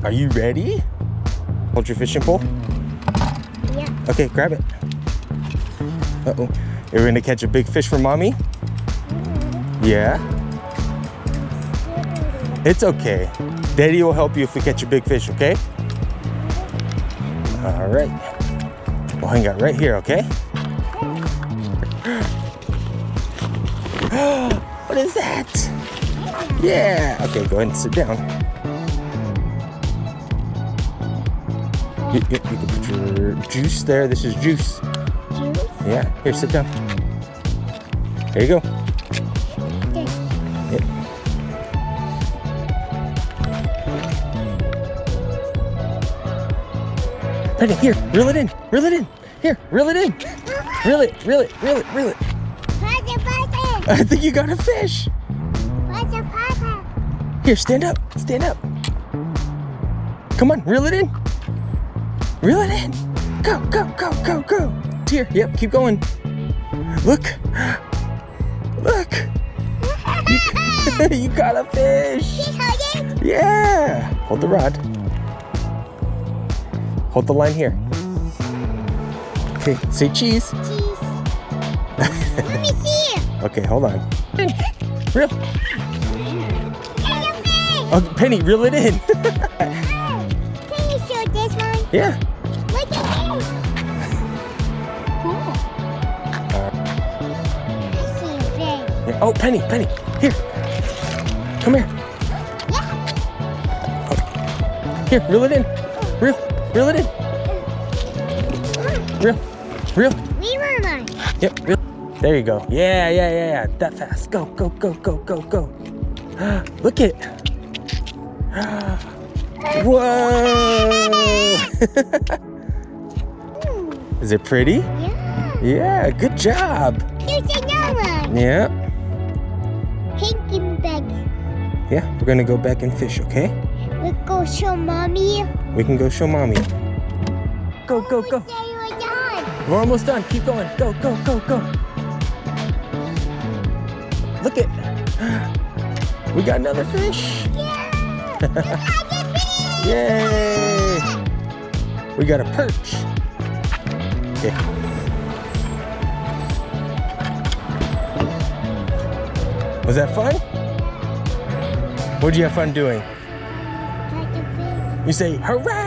Are you ready? Hold your fishing pole. Yeah. Okay, grab it. Uh-oh. You're gonna catch a big fish for mommy? Yeah? It's okay. Daddy will help you if we catch a big fish, okay? All right. We'll hang out right here, okay? What is that? Yeah. Okay, go ahead and sit down. You can put your juice there. This is juice. Juice? Yeah. Here, sit down. There you go. Okay. Yep. Penny, here, reel it in. Reel it in. Here, reel it in. Reel it, reel it, reel it, reel it. I think you got a fish. Here, stand up. Stand up. Come on, reel it in. Reel it in. Go, go, go, go, go. Here, yep, keep going. Look. Look. You got a fish. Yeah. Hold the rod. Hold the line here. Okay, say cheese. Cheese. Let me see it. Okay, hold on. Reel. Oh, Penny, reel it in. Can you show this one? Yeah. Look at this. Cool. I see a fish. Yeah. Oh, Penny, Penny, here. Come here. Yeah. Oh. Here, reel it in. Reel it in. Reel. Reamer mine. Yep, reel. There you go. Yeah. That fast. Go. Look it. Whoa. Is it pretty? Yeah. Yeah, good job. Here's another one. Yeah. Pink and bag. Yeah, we're gonna go back and fish, okay? Let's go show mommy. We can go show mommy. Go. Say we're done. We're almost done. Keep going. Go. Look it. We got another fish. Yay! We got a perch. Okay. Was that fun? What did you have fun doing? You say, hooray!